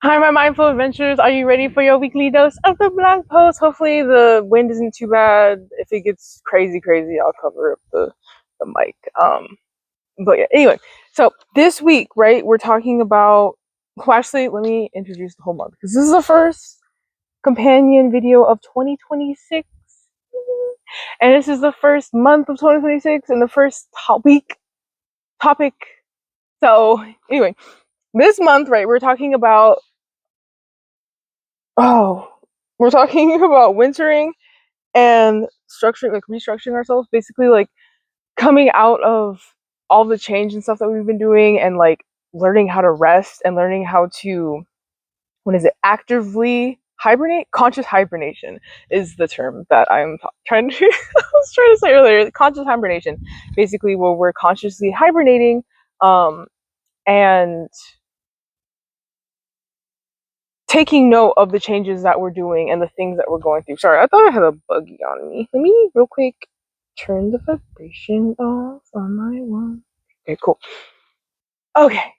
Hi, my mindful adventurers. Are you ready for your weekly dose of the blog post? Hopefully, the wind isn't too bad. If it gets crazy, I'll cover up the mic. But yeah, anyway, so this week, right, we're talking about. Well, actually, let me introduce the whole month because this is the first companion video of 2026, and this is the first month of 2026 and the first week topic. So anyway, this month, right, we're talking about. Oh, we're talking about wintering and structuring, like restructuring ourselves, basically like coming out of all the change and stuff that we've been doing and like learning how to rest and learning how to, what is it, actively hibernate. Conscious hibernation is the term that I'm trying to I was trying to say earlier. Conscious hibernation, basically where we're consciously hibernating, and taking note of the changes that we're doing and the things that we're going through. Sorry, I thought I had a buggy on me. Let me real quick turn the vibration off on my one. Okay, cool. Okay.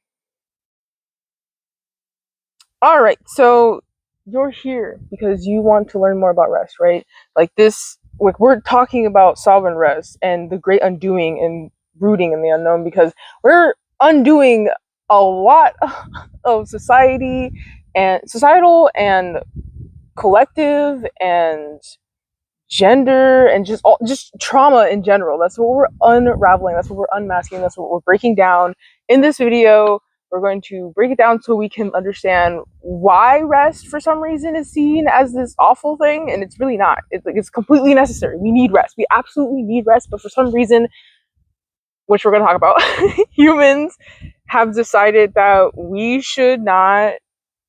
All right. So you're here because you want to learn more about rest, right? Like this, like we're talking about sovereign rest and the great undoing and rooting in the unknown because we're undoing a lot of societal and collective and gender and just trauma in general. That's what we're unraveling. That's what we're unmasking. That's what we're breaking down in this video. We're going to break it down so we can understand why rest for some reason is seen as this awful thing, and it's really not. It's like it's completely necessary. We need rest. We absolutely need rest, but for some reason, which we're going to talk about, humans have decided that we should not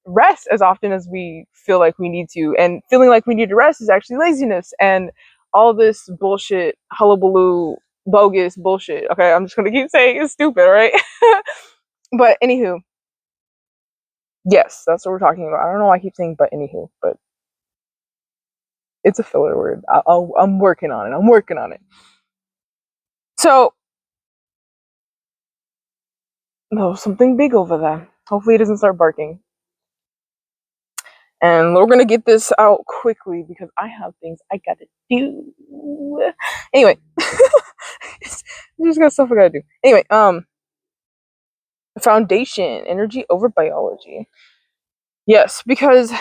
rest as often as we feel like we need to. And feeling like we need to rest is actually laziness and all this bullshit, hullabaloo, bogus bullshit. Okay, I'm just gonna keep saying it's stupid, right? But anywho, yes, that's what we're talking about. I don't know why I keep saying but anywho, but it's a filler word. I'm working on it. I'm working on it. So, no, something big over there. Hopefully it doesn't start barking. And we're gonna get this out quickly because I have things I gotta do. Anyway, just got stuff I gotta do. Anyway, foundation, energy over biology. Yes, because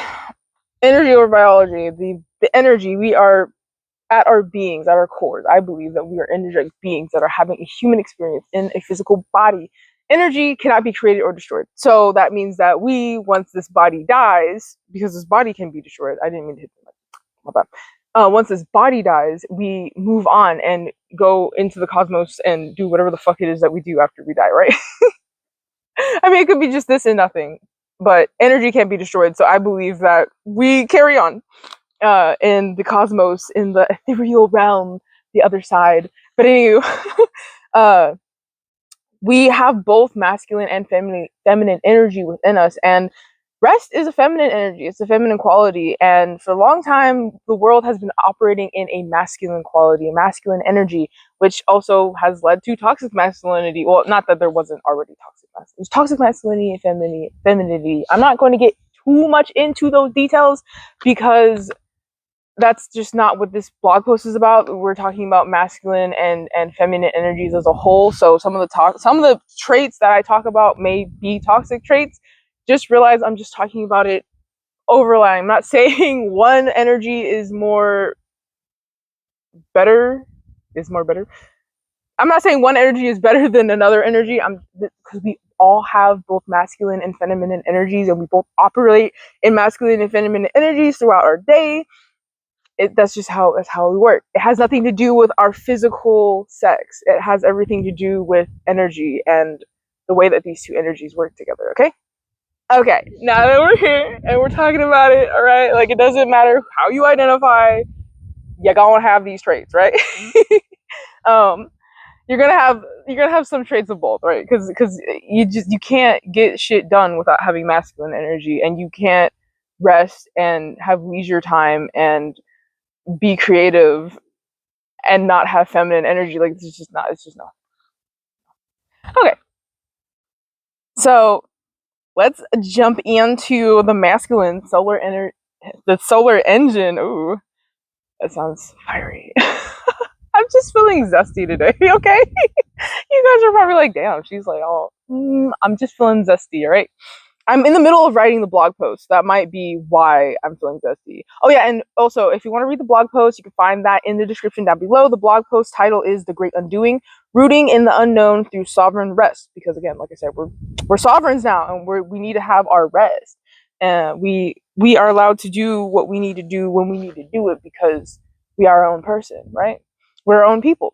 energy over biology, the energy we are at our beings, at our cores. I believe that we are energetic beings that are having a human experience in a physical body. Energy cannot be created or destroyed. So that means that we, once this body dies, because this body can be destroyed. I didn't mean to hit the mic. My bad. Once this body dies, we move on and go into the cosmos and do whatever the fuck it is that we do after we die, right? I mean, it could be just this and nothing, but energy can't be destroyed. So I believe that we carry on in the cosmos, in the ethereal realm, the other side. But anyway, uh, we have both masculine and feminine energy within us, and rest is a feminine energy. It's a feminine quality, and for a long time the world has been operating in a masculine quality, a masculine energy, which also has led to toxic masculinity. Well, not that there wasn't already toxic masculinity. There's toxic masculinity and femininity. I'm not going to get too much into those details because that's just not what this blog post is about. We're talking about masculine and feminine energies as a whole. So some of the traits that I talk about may be toxic traits. Just realize I'm just talking about it overlying. I'm not saying one energy is more better. I'm not saying one energy is better than another energy. Because we all have both masculine and feminine energies, and we both operate in masculine and feminine energies throughout our day. That's how we work. It has nothing to do with our physical sex. It has everything to do with energy and the way that these two energies work together. Okay, now that we're here and we're talking about it, all right, like it doesn't matter how you identify, you're gonna have these traits, right? um you're gonna have some traits of both, right? Because you can't get shit done without having masculine energy, and you can't rest and have leisure time and be creative and not have feminine energy. Like it's just not. Okay. So let's jump into the masculine the solar engine. Ooh, that sounds fiery. I'm just feeling zesty today, okay? You guys are probably like, damn, she's like, oh, I'm just feeling zesty, right? I'm in the middle of writing the blog post. That might be why I'm feeling zesty. Oh yeah, and also if you want to read the blog post, you can find that in the description down below. The blog post title is The Great Undoing: Rooting in the Unknown Through Sovereign Rest. Because again, like I said, we're sovereigns now, and we need to have our rest. And we are allowed to do what we need to do when we need to do it because we are our own person, right? We're our own people.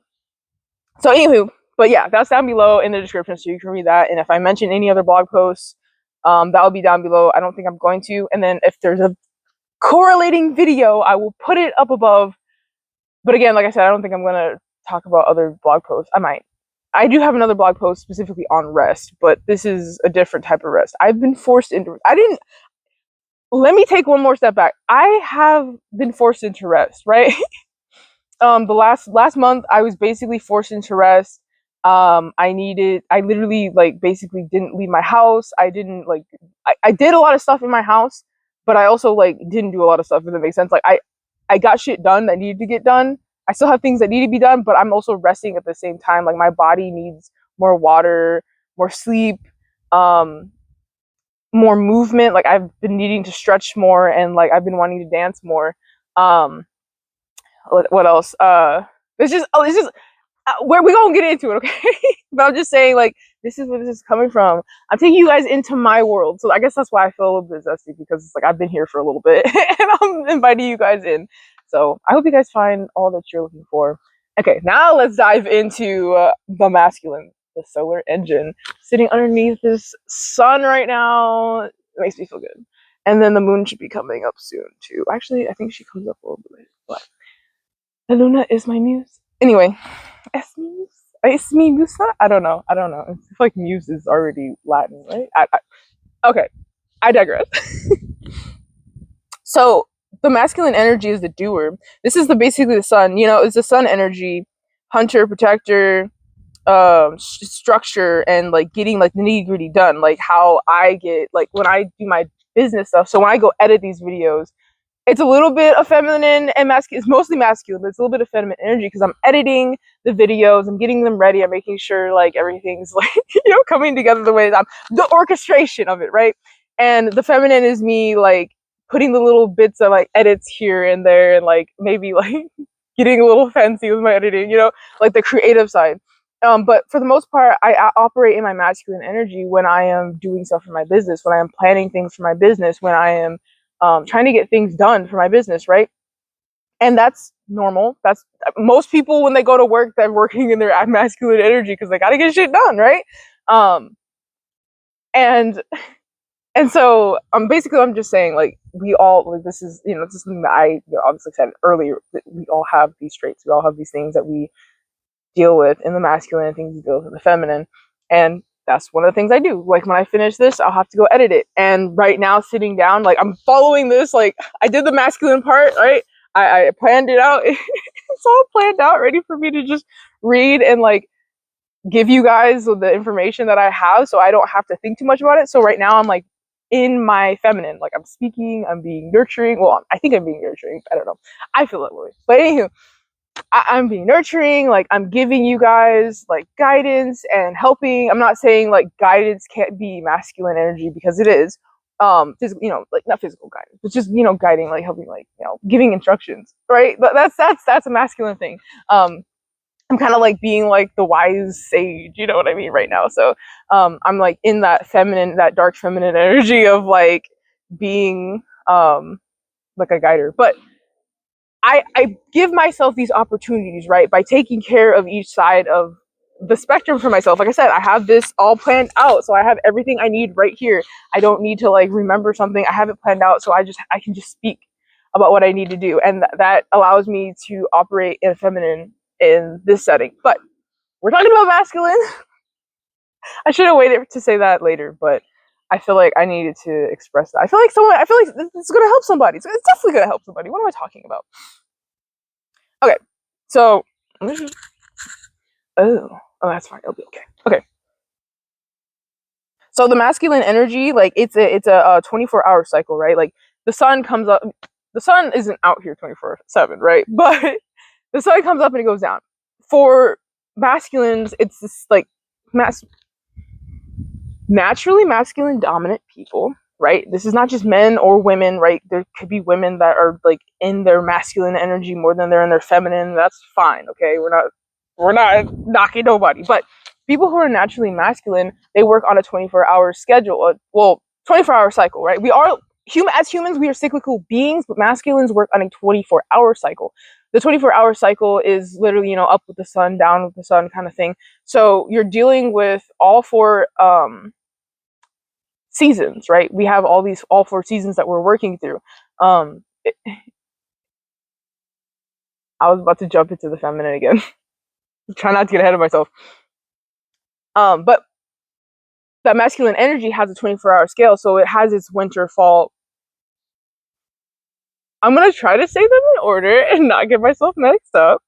So anywho, but yeah, that's down below in the description, so you can read that. And if I mention any other blog posts, that will be down below. I don't think I'm going to. And then if there's a correlating video, I will put it up above. But again, like I said, I don't think I'm gonna talk about other blog posts. I might. I do have another blog post specifically on rest, but this is a different type of rest. I've been forced into. I didn't. Let me take one more step back. I have been forced into rest, right? The last month I was basically forced into rest. I literally like basically didn't leave my house. I didn't like I did a lot of stuff in my house, but I also like didn't do a lot of stuff, if that makes sense. Like I got shit done that needed to get done. I still have things that need to be done, but I'm also resting at the same time. Like my body needs more water, more sleep, um more movement. Like I've been needing to stretch more, and like I've been wanting to dance more. um what else? It's just where we gonna get into it, okay? But I'm just saying, like, this is where this is coming from. I'm taking you guys into my world, so I guess that's why I feel a little bit zesty, because it's like I've been here for a little bit and I'm inviting you guys in. So I hope you guys find all that you're looking for. Okay, now let's dive into the masculine, the solar engine, sitting underneath this sun right now. It makes me feel good. And then the moon should be coming up soon too. Actually, I think she comes up a little bit later, but the Luna is my muse. Anyway, es mi musa? I don't know. I feel like muse is already Latin, right? Okay, I digress. So the masculine energy is the doer. This is basically the sun. You know, it's the sun energy, hunter, protector, structure, and like getting like the nitty gritty done. Like how I get like when I do my business stuff. So when I go edit these videos, it's a little bit of feminine and masculine. It's mostly masculine, but it's a little bit of feminine energy because I'm editing the videos, I'm getting them ready, I'm making sure like everything's like coming together the way that the orchestration of it, right? And the feminine is me like putting the little bits of like edits here and there, and like maybe like getting a little fancy with my editing, like the creative side. But for the most part, I operate in my masculine energy when I am doing stuff for my business, when I am planning things for my business, when I am trying to get things done for my business, right? And that's normal. That's most people when they go to work, they're working in their masculine energy because they got to get shit done, right? Um, and so basically I'm just saying like we all like this is this is something that I obviously said earlier. That we all have these traits. We all have these things that we deal with in the masculine, things we deal with in the feminine, and that's one of the things I do. Like when I finish this, I'll have to go edit it. And right now, sitting down, like I'm following this. Like I did the masculine part, right? I planned it out. It's all planned out, ready for me to just read and like give you guys the information that I have, so I don't have to think too much about it. So right now, I'm like in my feminine, like I'm speaking, I'm being nurturing. Well, I think I'm being nurturing. I don't know. I feel that way. But anywho, I'm being nurturing, like I'm giving you guys like guidance and helping. I'm not saying like guidance can't be masculine energy, because it is. Like not physical guidance, but just guiding, like helping, like giving instructions, right? But that's a masculine thing. I'm kind of like being like the wise sage, you know what I mean, right now. So I'm like in that feminine, that dark feminine energy of like being like a guider. But I give myself these opportunities, right, by taking care of each side of the spectrum for myself. Like I said, I have this all planned out, so I have everything I need right here. I don't need to like remember something. I have it planned out, so I can just speak about what I need to do, and that allows me to operate in feminine in this setting. But we're talking about masculine. I should have waited to say that later, but I feel like I needed to express that. I feel like this is going to help somebody. It's definitely going to help somebody. What am I talking about? Okay, so oh, that's fine. It'll be okay. Okay, So the masculine energy, like it's a 24-hour cycle, right? Like the sun comes up, the sun isn't out here 24/7, right? But the sun comes up and it goes down. For masculines, it's this like naturally masculine dominant people, right? This is not just men or women, right? There could be women that are like in their masculine energy more than they're in their feminine. That's fine, okay? We're not knocking nobody, but people who are naturally masculine, they work on a 24-hour schedule. Well, 24-hour cycle, right? We are as humans, we are cyclical beings, but masculines work on a 24-hour cycle. The 24-hour cycle is literally, up with the sun, down with the sun kind of thing. So you're dealing with all four seasons, right? We have all four seasons that we're working through. I was about to jump into the feminine again. Try not to get ahead of myself. But that masculine energy has a 24-hour scale, so it has its winter, fall. I'm gonna try to say them in order and not get myself mixed up.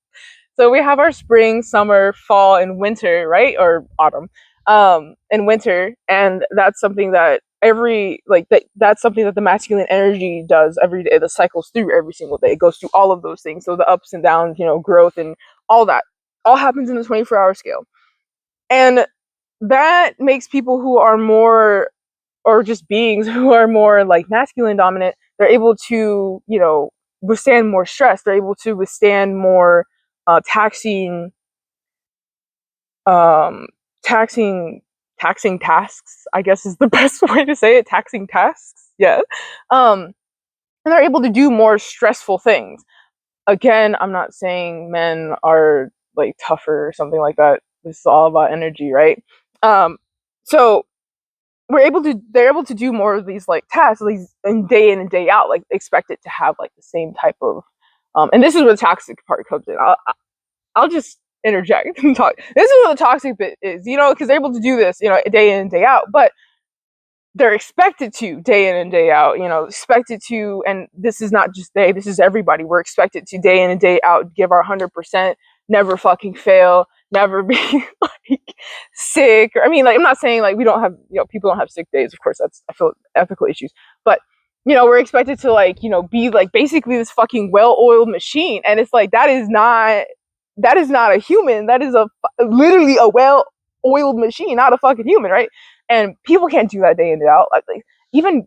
So we have our spring, summer, fall, and winter, right? Or autumn, and winter, and that's something that that's something that the masculine energy does every day. The cycles through every single day. It goes through all of those things. So the ups and downs, growth and all that, all happens in the 24-hour scale, and that makes people who are more, or just beings who are more like masculine dominant, they're able to, withstand more stress. They're able to withstand more taxing um taxing taxing tasks, I guess is the best way to say it. Taxing tasks, yeah. And they're able to do more stressful things. Again, I'm not saying men are like tougher or something like that. This is all about energy, right? So they're able to do more of these like tasks, these and day in and day out, like expect it to have like the same type of and this is where the toxic part comes in. I'll just interject and talk. This is what the toxic bit is, because they're able to do this, day in and day out, but they're expected to day in and day out, expected to, and this is not just this is everybody. We're expected to day in and day out give our 100%, never fucking fail, never be like sick. Or I mean, like, I'm not saying like we don't have, people don't have sick days. Of course, I feel ethical issues, but we're expected to like, be like basically this fucking well-oiled machine, and it's like that is not a human. That is literally a well-oiled machine, not a fucking human, right? And people can't do that day in day out. Like even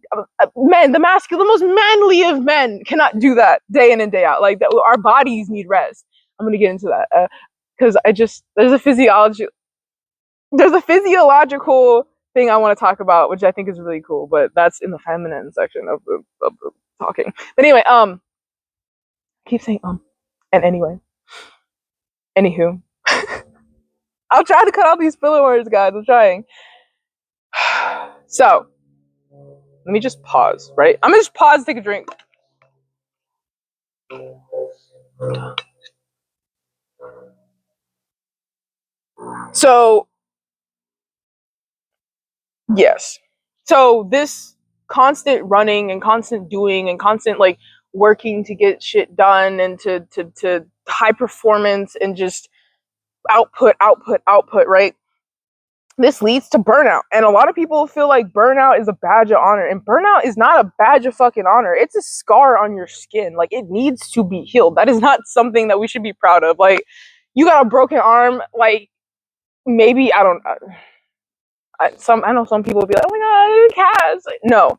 men, the most manly of men cannot do that day in and day out. Like our bodies need rest. I'm gonna get into that because there's a physiological thing I want to talk about, which I think is really cool. But that's in the feminine section of the talking. But anyway, I keep saying and anyway, anywho, I'll try to cut out these filler words, guys. I'm trying. So, let me just pause, right? I'm gonna just pause, take a drink. So, yes. So, this constant running and constant doing and constant like working to get shit done and to high performance and just output, right? This leads to burnout. And a lot of people feel like burnout is a badge of honor. And burnout is not a badge of fucking honor. It's a scar on your skin. Like, it needs to be healed. That is not something that we should be proud of. Like, you got a broken arm, like, maybe, I don't I know some people will be like, oh my god, cats. Like, no.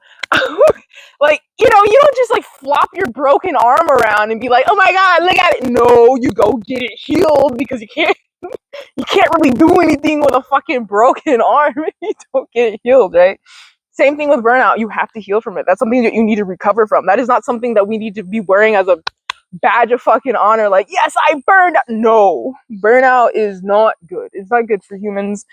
Like, you don't just like flop your broken arm around and be like, oh my god, look at it. No, you go get it healed, because you can't really do anything with a fucking broken arm if you don't get it healed, right? Same thing with burnout. You have to heal from it. That's something that you need to recover from. That is not something that we need to be wearing as a badge of fucking honor. Like, yes, I burned out. No, burnout is not good. It's not good for humans.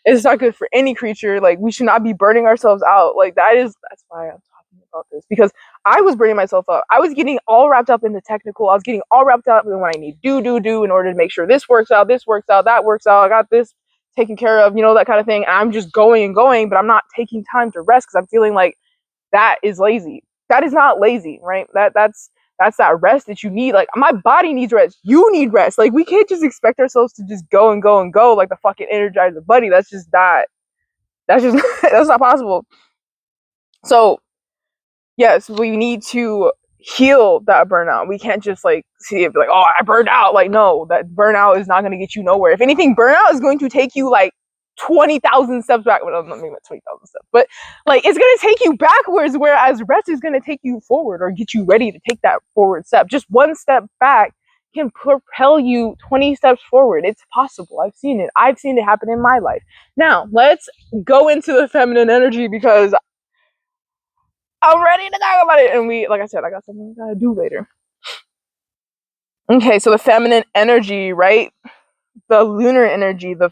It's not good for any creature. Like, we should not be burning ourselves out. Like, that's why I'm talking about this, because I was burning myself up. I was getting all wrapped up in the technical. I was getting all wrapped up in what I need do in order to make sure this works out, that works out. I got this taken care of, that kind of thing. And I'm just going and going, but I'm not taking time to rest because I'm feeling like that is lazy. That is not lazy, right? That's that rest that you need. Like, my body needs rest. You need rest. Like, we can't just expect ourselves to just go and go and go like the fucking Energizer Bunny. That's just not That's just that's not possible. So yes, we need to heal that burnout. We can't just like see it like, oh, I burned out. Like, no, that burnout is not going to get you nowhere. If anything, burnout is going to take you like 20,000 steps back. Well, not maybe not 20,000 steps, but like it's going to take you backwards. Whereas rest is going to take you forward or get you ready to take that forward step. Just one step back can propel you 20 steps forward. It's possible. I've seen it. I've seen it happen in my life. Now, let's go into the feminine energy because I'm ready to talk about it. And like I said, I got something I gotta do later. Okay, so the feminine energy, right? The lunar energy, the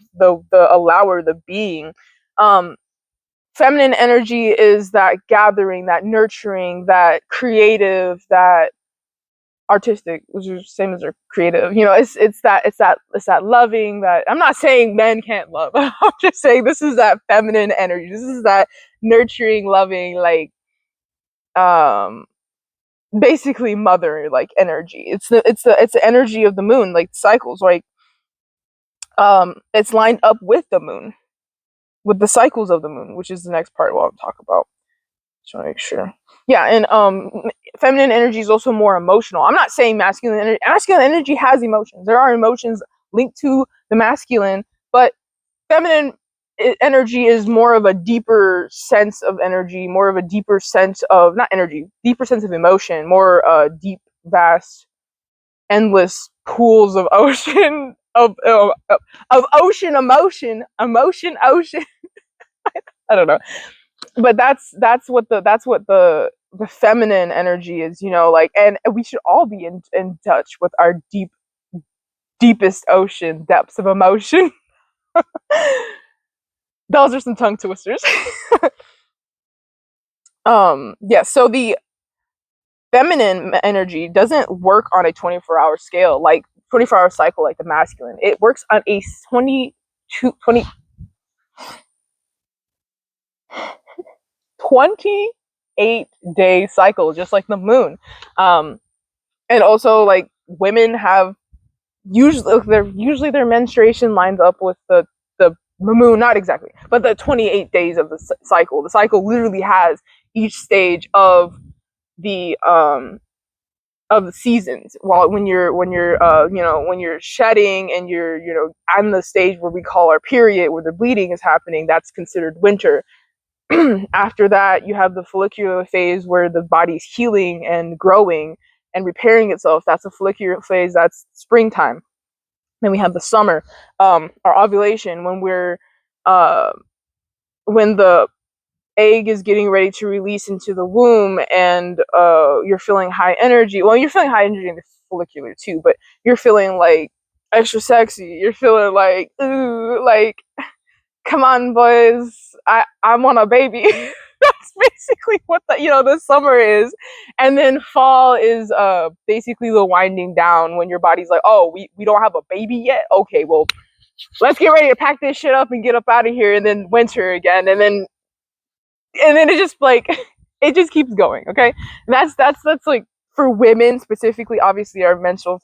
allower, the being. Feminine energy is that gathering, that nurturing, that creative, that artistic, which is the same as their creative. You know, it's that loving. That I'm not saying men can't love. I'm just saying this is that feminine energy. This is that nurturing, loving, like basically mother like energy. It's the energy of the moon, like cycles, like it's lined up with the moon, with the cycles of the moon, which is the next part we'll talk about. Just want to make sure. Yeah, and feminine energy is also more emotional. I'm not saying masculine energy has emotions. There are emotions linked to the masculine, but feminine energy is more of a deeper sense of energy, more of a deeper sense of not energy, deeper sense of emotion, more deep, vast, endless pools of ocean of ocean ocean. I don't know, but that's what the feminine energy is, you know, like, and we should all be in touch with our deepest ocean depths of emotion. Those are some tongue twisters. Yeah, so the feminine energy doesn't work on a 24-hour scale, like 24-hour cycle, like the masculine. It works on a 28-day cycle, just like the moon. And also, like, women have usually their menstruation lines up with the moon, not exactly, but the 28 days of the cycle. The cycle literally has each stage the of the seasons. While when you're shedding and you're on the stage where we call our period, where the bleeding is happening, that's considered winter. After that, you have the follicular phase where the body's healing and growing and repairing itself. That's a follicular phase. That's springtime. Then we have the summer, our ovulation, uh, when the egg is getting ready to release into the womb, and you're feeling high energy. Well, you're feeling high energy in the follicular too, but you're feeling like extra sexy. You're feeling like, ooh, like, come on, boys, I want a baby. That's basically what the summer is. And then fall is basically the winding down, when your body's like, oh, we don't have a baby yet. Okay, well, let's get ready to pack this shit up and get up out of here. And then winter again, and then it just like it just keeps going. Okay, and that's like, for women specifically, obviously our menstrual,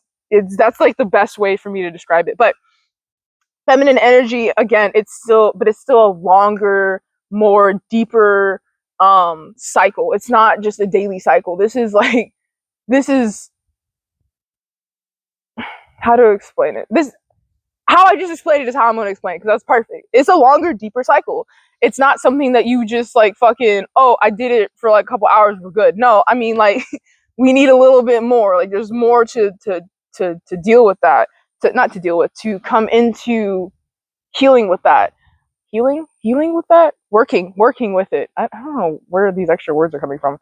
that's like the best way for me to describe it. But feminine energy, again, it's still a longer, more deeper cycle. It's not just a daily cycle. This is how to explain it. This How I just explained it is how I'm going to explain it, because that's perfect. It's a longer, deeper cycle. It's not something that you just like fucking, oh, I did it for like a couple hours, we're good. No, I mean, like, we need a little bit more. Like, there's more to deal with that. To not to deal with, to come into healing with that. Healing with that? Working with it. I don't know where these extra words are coming from.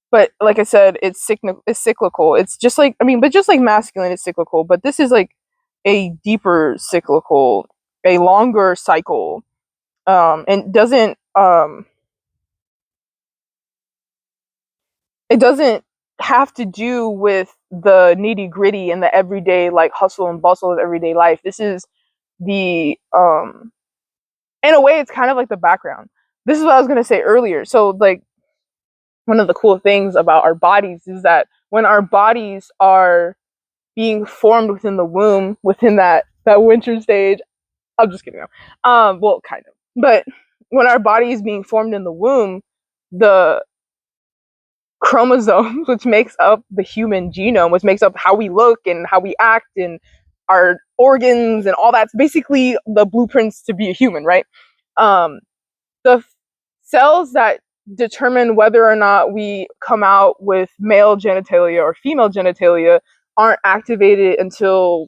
But like I said, it's cyclical. It's just like, I mean, but just like masculine is cyclical, but this is like a deeper cyclical, a longer cycle, and it doesn't have to do with the nitty gritty and the everyday like hustle and bustle of everyday life. This is the in a way, it's kind of like the background. This is what I was gonna say earlier. So, like, one of the cool things about our bodies is that when our bodies are being formed within the womb, within that winter stage, I'm just kidding. Well, kind of. But when our body is being formed in the womb, the chromosomes, which makes up the human genome, which makes up how we look and how we act and our organs and all that's basically the blueprints to be a human, right? The cells that determine whether or not we come out with male genitalia or female genitalia aren't activated until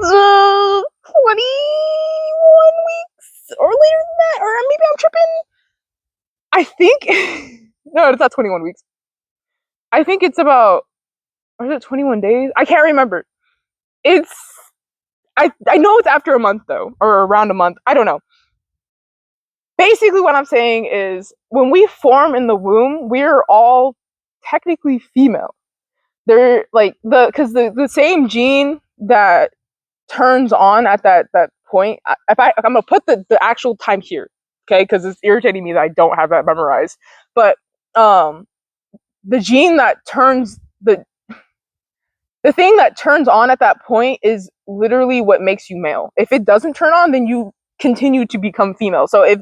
21 weeks or later than that, or maybe I'm tripping. I think no, it's not 21 weeks. I think it's about, or is it 21 days? I can't remember. It's I know it's after a month though, or around a month. I don't know. Basically what I'm saying is when we form in the womb, we're all technically female. They're like the same gene that turns on at that point. I'm gonna put the actual time here, okay? Because it's irritating me that I don't have that memorized. But the gene that turns the thing that turns on at that point is literally what makes you male. If it doesn't turn on, then you continue to become female. So if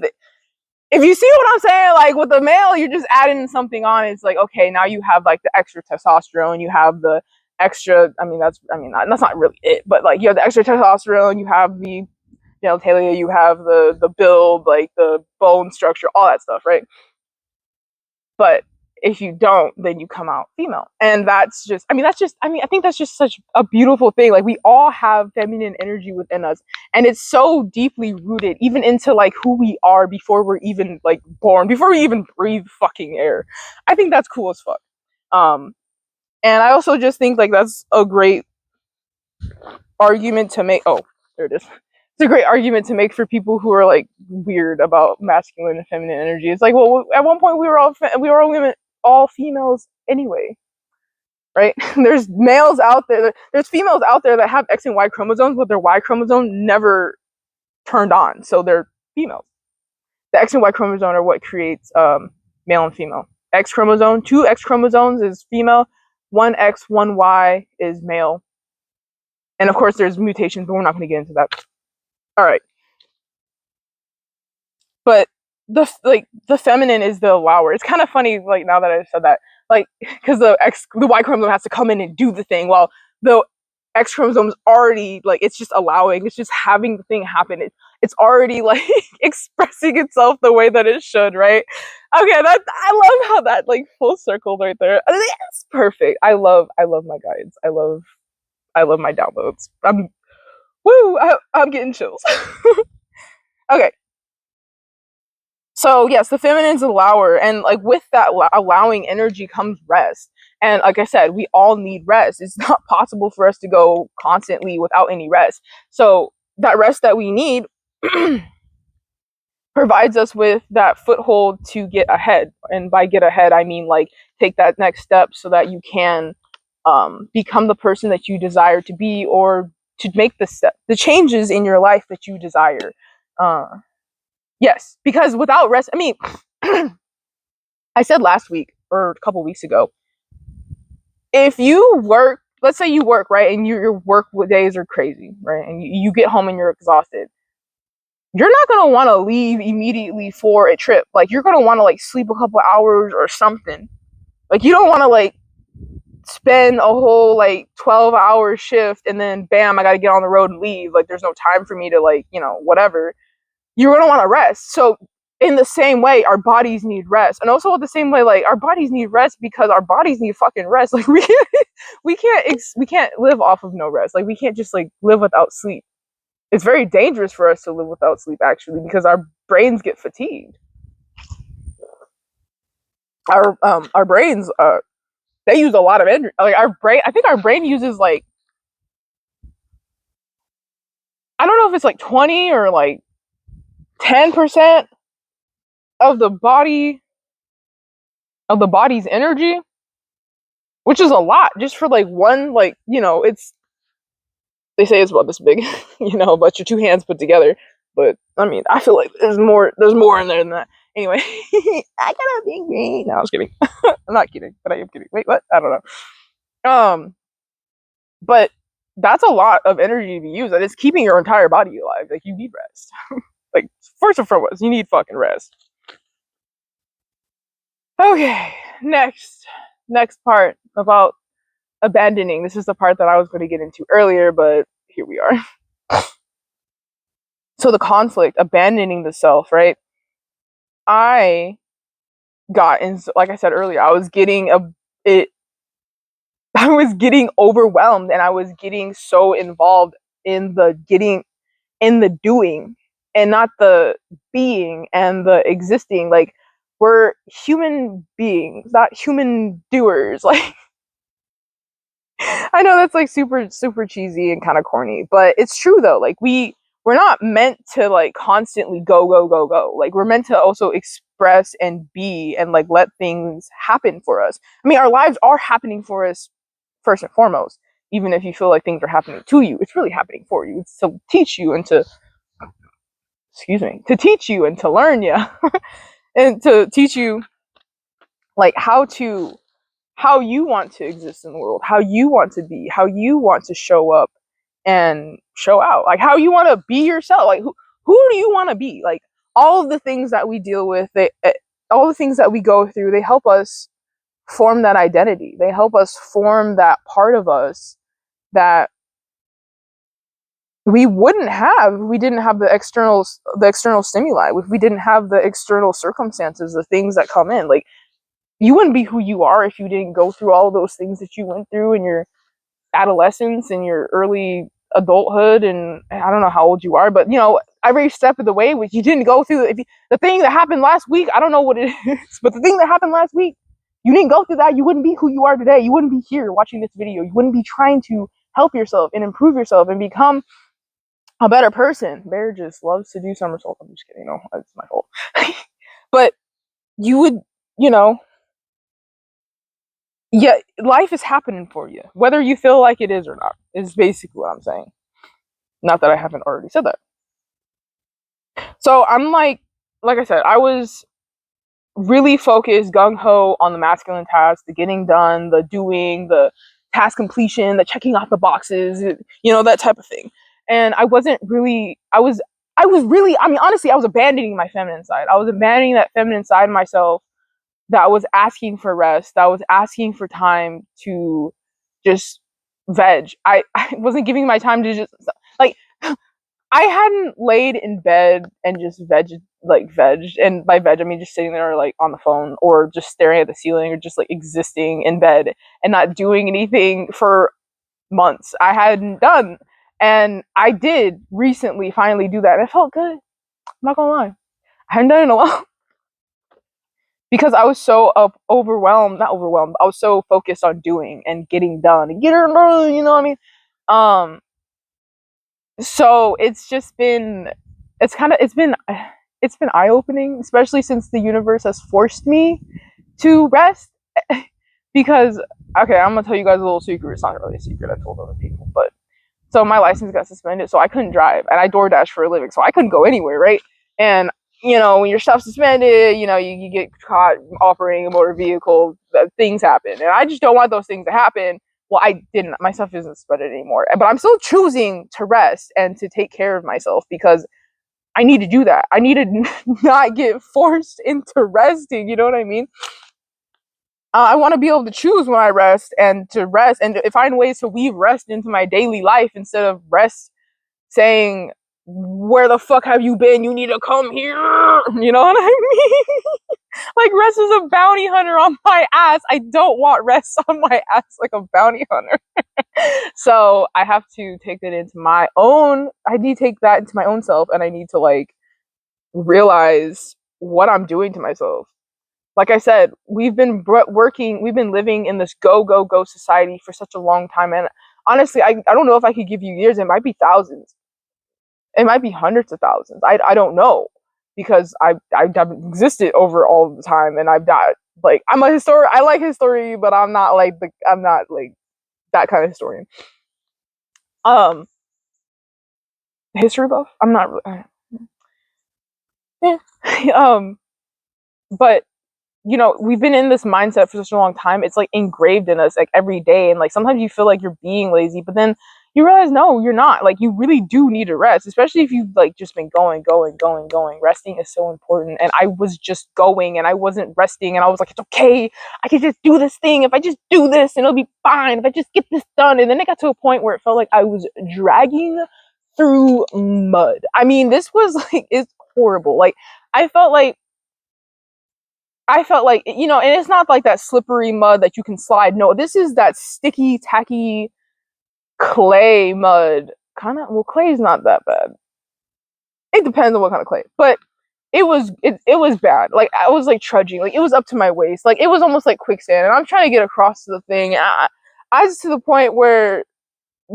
you see what I'm saying, like with the male, you're just adding something on. It's like, okay, now you have like the extra testosterone, you have the extra. That's not really it, but like you have the extra testosterone, you have the genitalia, you have the build, like the bone structure, all that stuff, right? But if you don't, then you come out female, and I think that's just such a beautiful thing. Like we all have feminine energy within us, and it's so deeply rooted even into like who we are before we're even like born, before we even breathe fucking air. I think that's cool as fuck. And I also just think like that's a great argument to make. Oh, there it is. It's a great argument to make for people who are like weird about masculine and feminine energy. It's like, well, at one point we were all women, all females anyway, right? There's males out there, there's females out there that have X and Y chromosomes, but their Y chromosome never turned on, so they're females. The X and Y chromosome are what creates male and female. X chromosome, 2 X chromosomes is female, 1 X, 1 Y is male. And of course there's mutations, but we're not going to get into that. All right. But the feminine is the allower. It's kind of funny, like now that I said that, like because the Y chromosome has to come in and do the thing, while the X chromosome is already like it's just allowing, it's just having the thing happen. It's already like expressing itself the way that it should, right? Okay, that I love how that like full circled right there. It's perfect. I love my guides. I love my downloads. I'm getting chills. Okay. So yes, the feminine's allower, and like with that allowing energy comes rest. And like I said, we all need rest. It's not possible for us to go constantly without any rest. So that rest that we need provides us with that foothold to get ahead. And by get ahead, I mean like take that next step so that you can become the person that you desire to be, or to make the changes in your life that you desire. Yes, because without rest, I said last week or a couple weeks ago, if you work, let's say you work, right, and your work days are crazy, right, and you get home and you're exhausted, you're not going to want to leave immediately for a trip. Like, you're going to want to, like, sleep a couple hours or something. Like, you don't want to, like, spend a whole, like, 12-hour shift and then, bam, I got to get on the road and leave. Like, there's no time for me to, like, whatever. You're going to want to rest. So in the same way, our bodies need rest. And also the same way, like, our bodies need rest because our bodies need fucking rest. Like, we can't live off of no rest. Like, we can't just, like, live without sleep. It's very dangerous for us to live without sleep, actually, because our brains get fatigued. Our brains, they use a lot of energy. Like, I think our brain uses, like, I don't know if it's, like, 20 or, like, 10% of the body's energy, which is a lot just for like one, like, they say it's about this big, about your 2 hands put together. But I feel like there's more in there than that. Anyway, I got a big brain. No, I was kidding. I'm not kidding, but I am kidding. Wait, what? I don't know. But that's a lot of energy to be used, and it's keeping your entire body alive. Like, you need rest. Like, first and foremost, you need fucking rest. Okay, next part about abandoning. This is the part that I was going to get into earlier, but here we are. So the conflict, abandoning the self, right? I got in, like I said earlier, I was getting I was getting overwhelmed, and I was getting so involved in the doing, and not the being and the existing. Like, we're human beings, not human doers. Like, I know that's like super super cheesy and kind of corny, but it's true though. Like, we're not meant to like constantly go go go go. Like, we're meant to also express and be, and like let things happen for us. I mean, our lives are happening for us first and foremost. Even if you feel like things are happening to you, it's really happening for you. It's to teach you and to, excuse me, to teach you and to learn you, and to teach you like how you want to exist in the world, how you want to be, how you want to show up and show out, like how you want to be yourself. Like, who do you want to be? Like, all of the things that we deal with, all the things that we go through, they help us form that identity. They help us form that part of us that we wouldn't have if we didn't have the external stimuli, if we didn't have the external circumstances, the things that come in. Like, you wouldn't be who you are if you didn't go through all those things that you went through in your adolescence and your early adulthood. And I don't know how old you are, but every step of the way, which you didn't go through. The thing that happened last week, I don't know what it is, but the thing that happened last week, you didn't go through that, you wouldn't be who you are today. You wouldn't be here watching this video. You wouldn't be trying to help yourself and improve yourself and become a better person. Bear just loves to do somersaults. I'm just kidding. No, it's my fault. But you would, you know, yeah, life is happening for you, whether you feel like it is or not, is basically what I'm saying. Not that I haven't already said that. So I'm like I said, I was really focused, gung ho on the masculine tasks, the getting done, the doing, the task completion, the checking off the boxes, that type of thing. And I wasn't really, I was really, I mean, honestly, I was abandoning my feminine side. I was abandoning that feminine side of myself that was asking for rest, that was asking for time to just veg. I wasn't giving my time to just, like, I hadn't laid in bed and just veg, and by veg I mean just sitting there like on the phone or just staring at the ceiling or just like existing in bed and not doing anything for months. I hadn't done, and I did recently finally do that, and it felt good. I'm not gonna lie, I hadn't done it in a while because I was so overwhelmed, not overwhelmed. I was so focused on doing and getting done and get her, you know what I mean? Um, so it's just been it's been eye-opening, especially since the universe has forced me to rest. Because, okay, I'm gonna tell you guys a little secret. It's not really a secret, I told other people, but so my license got suspended, so I couldn't drive, and I DoorDash for a living, so I couldn't go anywhere, right? And when your stuff's suspended, you get caught operating a motor vehicle, things happen, and I just don't want those things to happen. Well, I didn't. My stuff isn't suspended anymore, but I'm still choosing to rest and to take care of myself because I need to do that. I need to not get forced into resting. You know what I mean? I want to be able to choose when I rest and to rest and to find ways to weave rest into my daily life instead of rest saying, "Where the fuck have you been? You need to come here." You know what I mean? Like, rest is a bounty hunter on my ass. I don't want rest on my ass like a bounty hunter. So I have to take it into my own. I need to take that into my own self, and I need to like realize what I'm doing to myself. Like I said, we've been living in this go go go society for such a long time, and honestly, I don't know if I could give you years. It might be thousands. It might be hundreds of thousands. I don't know, because I haven't existed over all of the time, and I've not, like, I'm a historian. I like history, but I'm not like that kind of historian. History buff. I'm not really. Yeah. But we've been in this mindset for such a long time. It's like engraved in us, like every day, and like sometimes you feel like you're being lazy, but then you realize no, you're not. Like, you really do need to rest, especially if you've like just been going. Resting is so important. And I was just going and I wasn't resting, and I was like, it's okay, I can just do this thing. If I just do this, and it'll be fine. If I just get this done. And then it got to a point where it felt like I was dragging through mud. I mean, this was like, it's horrible. Like, I felt like you know, and it's not like that slippery mud that you can slide. No, this is that sticky, tacky clay mud. Kind of, well, clay is not that bad. It depends on what kind of clay, but it was bad. Like, I was like trudging, like it was up to my waist, like it was almost like quicksand, and I'm trying to get across to the thing. I was to the point where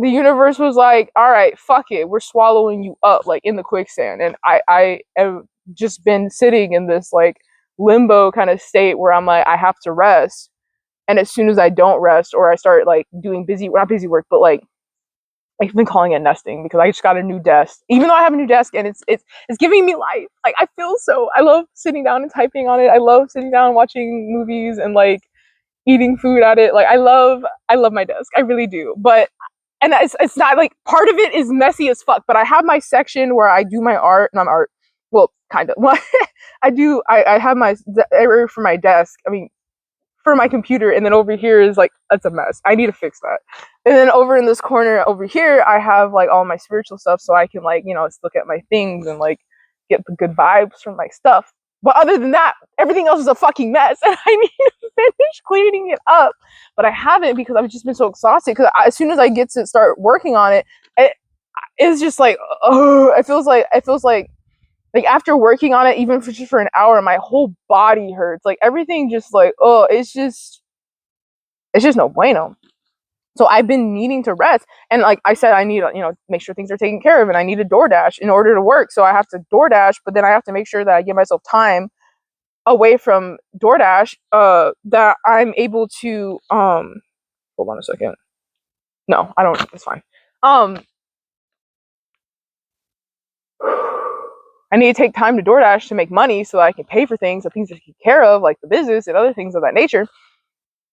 the universe was like, all right, fuck it, we're swallowing you up like in the quicksand. And I have just been sitting in this like limbo kind of state where I'm like, I have to rest. And as soon as I don't rest, or I start like doing busy, not busy work, but like, I've been calling it nesting, because I just got a new desk. Even though I have a new desk, and it's giving me life. Like, I feel so, I love sitting down and typing on it. I love sitting down and watching movies and like eating food at it. Like, I love my desk. I really do. But and it's not like, part of it is messy as fuck, but I have my section where I do my art, not art, well, kind of. Well, I have my area for my desk. I mean, for my computer, and then over here is like, it's a mess. I need to fix that. And then over in this corner over here, I have like all my spiritual stuff, so I can like, you know, look at my things and like get the good vibes from my stuff. But other than that, everything else is a fucking mess, and I need to finish cleaning it up. But I haven't, because I've just been so exhausted. Because as soon as I get to start working on it, it's just like, oh, it feels like after working on it, even for just for an hour, my whole body hurts. Like, everything just like, oh, it's just no bueno. So I've been needing to rest. And like I said, I need to, you know, make sure things are taken care of, and I need a DoorDash in order to work. So I have to DoorDash, but then I have to make sure that I give myself time away from DoorDash, that I'm able to hold on a second. No, I don't, it's fine. I need to take time to DoorDash to make money so that I can pay for things, so things to take care of, like the business and other things of that nature.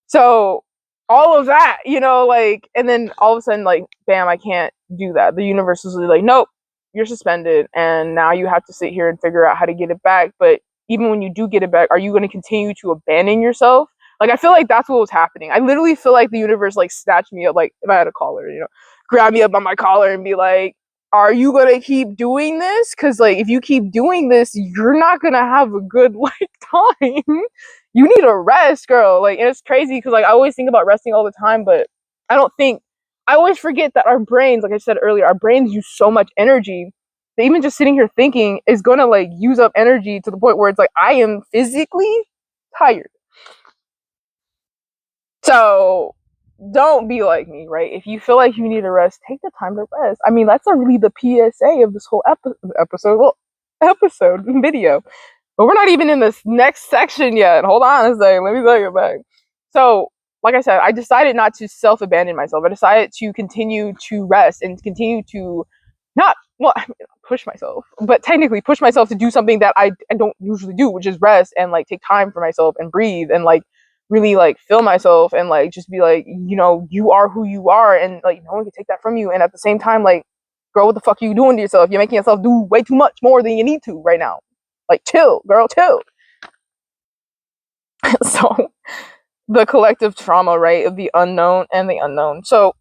So all of that, you know, like, and then all of a sudden, like, bam, I can't do that. The universe is like, nope, you're suspended, and now you have to sit here and figure out how to get it back. But even when you do get it back, are you going to continue to abandon yourself? Like, I feel like that's what was happening. I literally feel like the universe like snatched me up, like if I had a collar, you know, grab me up on my collar and be like, are you gonna keep doing this? Because like, if you keep doing this, you're not gonna have a good like time. You need a rest, girl. Like, and it's crazy because like, I always think about resting all the time, but I don't think, I always forget that our brains, like I said earlier, our brains use so much energy that even just sitting here thinking is gonna like use up energy to the point where it's like, I am physically tired. So don't be like me, right? If you feel like you need a rest, take the time to rest. I mean, that's really the PSA of this whole episode video. But we're not even in this next section yet. Hold on a second. Let me take it back. So, like I said, I decided not to self-abandon myself. I decided to continue to rest and continue to not, well, I mean, push myself, but technically push myself to do something that I don't usually do, which is rest and like take time for myself and breathe and like really like feel myself and like just be like, you know, you are who you are, and like no one can take that from you. And at the same time, like, girl, what the fuck are you doing to yourself? You're making yourself do way too much more than you need to right now. Like, chill, girl, chill. So the collective trauma, right, of the unknown and the unknown. So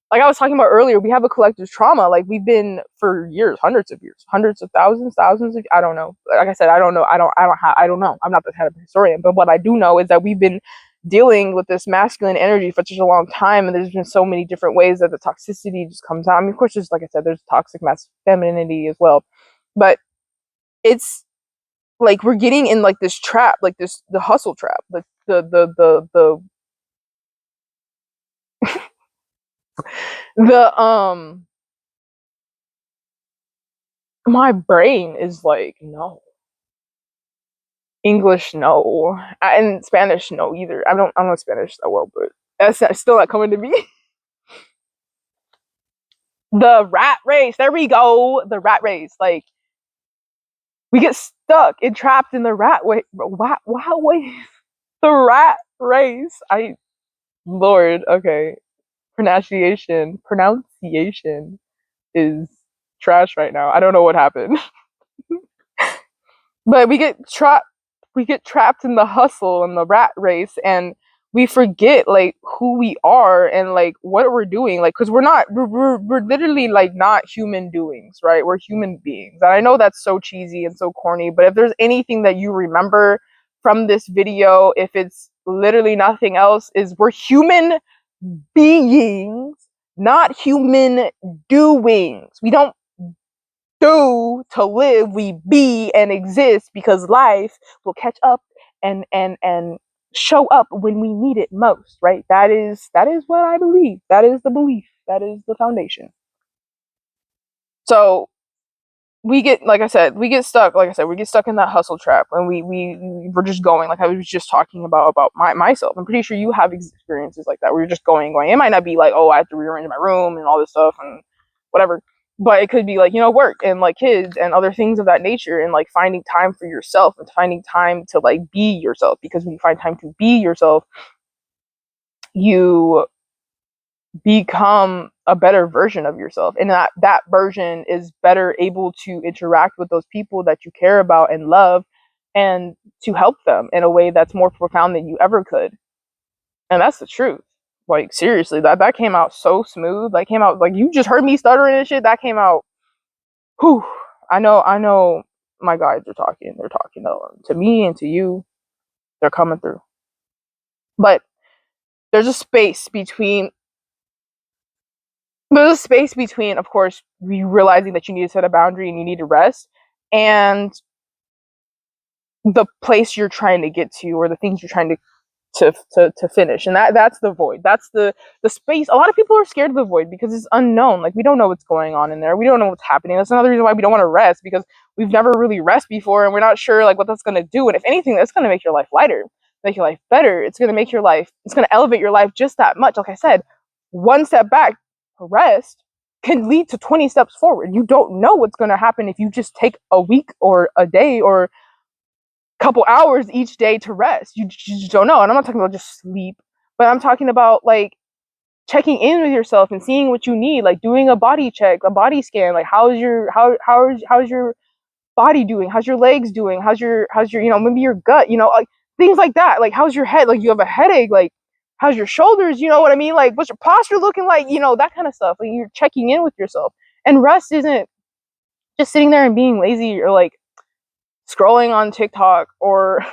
like I was talking about earlier, we have a collective trauma. Like, we've been for years, hundreds of years, hundreds of thousands of, I don't know. Like I said, I don't know. I don't know. I'm not the head of a historian, but what I do know is that we've been dealing with this masculine energy for such a long time, and there's been so many different ways that the toxicity just comes out. I mean, of course, there's, like I said, there's toxic femininity as well, but it's like we're getting in like this trap, like the hustle trap, like the my brain is like, no. English, no. And Spanish, no either. I don't know Spanish that well, but that's still not coming to me. The rat race, there we go. The rat race, like, we get stuck and trapped in the rat way. Wow, wait. The rat race. Lord, okay. pronunciation is trash right now. I don't know what happened. But we get trapped in the hustle and the rat race, and we forget like who we are and like what we're doing, like because we're literally like not human doings, right? We're human beings. And I know that's so cheesy and so corny, but if there's anything that you remember from this video, if it's literally nothing else, is we're human beings, not human doings. We don't do to live, we be and exist, because life will catch up and show up when we need it most, right? That is what I believe. That is the belief. That is the foundation. So we get, like I said, we get stuck. Like I said, we get stuck in that hustle trap, and we're just going. Like I was just talking about myself. I'm pretty sure you have experiences like that where you're just going. It might not be like, oh, I have to rearrange my room and all this stuff and whatever, but it could be like, work and like kids and other things of that nature, and like finding time for yourself and finding time to like be yourself. Because when you find time to be yourself, you become a better version of yourself, and that version is better able to interact with those people that you care about and love, and to help them in a way that's more profound than you ever could. And that's the truth. Like seriously, that came out so smooth. That came out like, you just heard me stuttering and shit. That came out, whew. I know my guides are talking. They're talking to me and to you. They're coming through. But there's a space between of course, you realizing that you need to set a boundary and you need to rest, and the place you're trying to get to, or the things you're trying to finish. And that's the void. That's the space. A lot of people are scared of the void because it's unknown. Like we don't know what's going on in there. We don't know what's happening. That's another reason why we don't want to rest, because we've never really rest before, and we're not sure like what that's going to do. And if anything, that's going to make your life lighter, make your life better. It's going to elevate your life just that much. Like I said, one step back, rest, can lead to 20 steps forward. You don't know what's going to happen if you just take a week or a day or couple hours each day to rest. You just don't know. And I'm not talking about just sleep, but I'm talking about like checking in with yourself and seeing what you need, like doing a body check, a body scan. Like how's your body doing? How's your legs doing? How's your maybe your gut, like things like that. Like how's your head? Like you have a headache, like how's your shoulders? You know what I mean? Like what's your posture looking like? That kind of stuff. Like you're checking in with yourself. And rest isn't just sitting there and being lazy, or like scrolling on TikTok or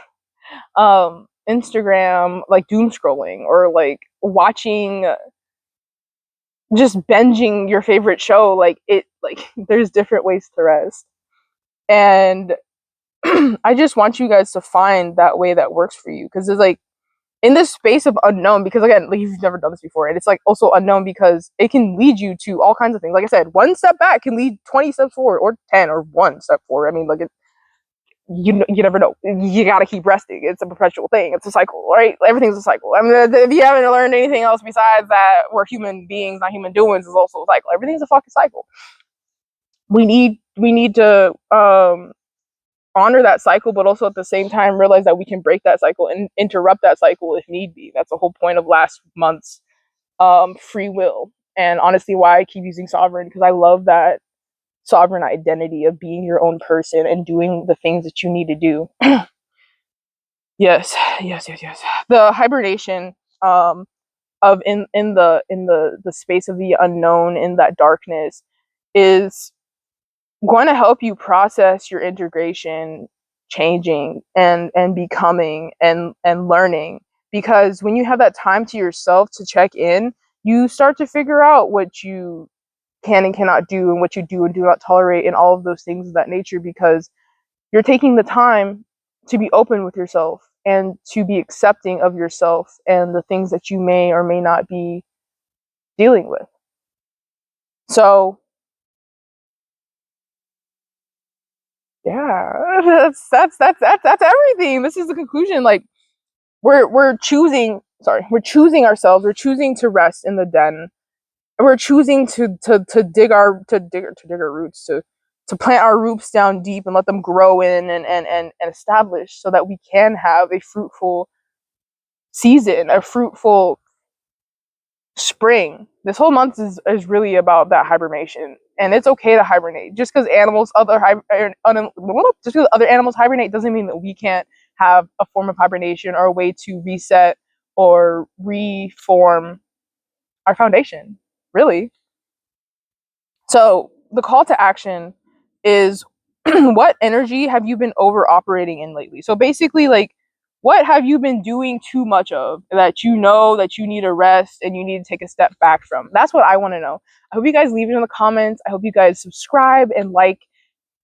Instagram, like doom scrolling, or like watching, just binging your favorite show. Like there's different ways to rest. And I just want you guys to find that way that works for you, because it's like in this space of unknown, because again, like you've never done this before, and it's like also unknown because it can lead you to all kinds of things. Like I said, one step back can lead 20 steps forward, or 10, or one step forward. I mean, like you never know. You gotta keep resting. It's a perpetual thing. It's a cycle, right? Everything's a cycle. I mean, if you haven't learned anything else besides that, we're human beings, not human doings, is also a cycle. Everything's a fucking cycle. We need to honor that cycle, but also at the same time realize that we can break that cycle and interrupt that cycle if need be. That's the whole point of last month's free will. And honestly, why I keep using sovereign, because I love that sovereign identity of being your own person and doing the things that you need to do. Yes. The hibernation, of in the space of the unknown, in that darkness, is going to help you process your integration, changing and becoming and learning. Because when you have that time to yourself to check in, you start to figure out what you can and cannot do, and what you do and do not tolerate, and all of those things of that nature, because you're taking the time to be open with yourself and to be accepting of yourself and the things that you may or may not be dealing with. So yeah, that's everything. This is the conclusion. Like we're choosing ourselves. We're choosing to rest in the den. We're choosing to dig our roots, to plant our roots down deep and let them grow in and establish, so that we can have a fruitful season, a fruitful spring, This whole month is really about that hibernation, and it's okay to hibernate. Just because just because other animals hibernate doesn't mean that we can't have a form of hibernation or a way to reset or reform our foundation, really. So the call to action is what energy have you been over operating in lately? So basically, like, what have you been doing too much of that you know that you need to rest and you need to take a step back from? That's what I want to know. I hope you guys leave it in the comments. I hope you guys subscribe and like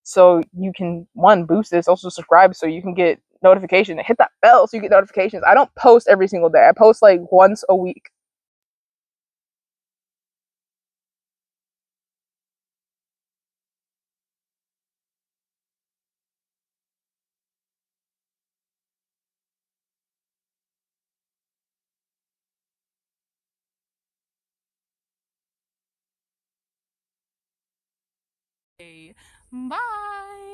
so you can, one, boost this, also subscribe so you can get notification and hit that bell so you get notifications. I don't post every single day. I post like once a week. Bye.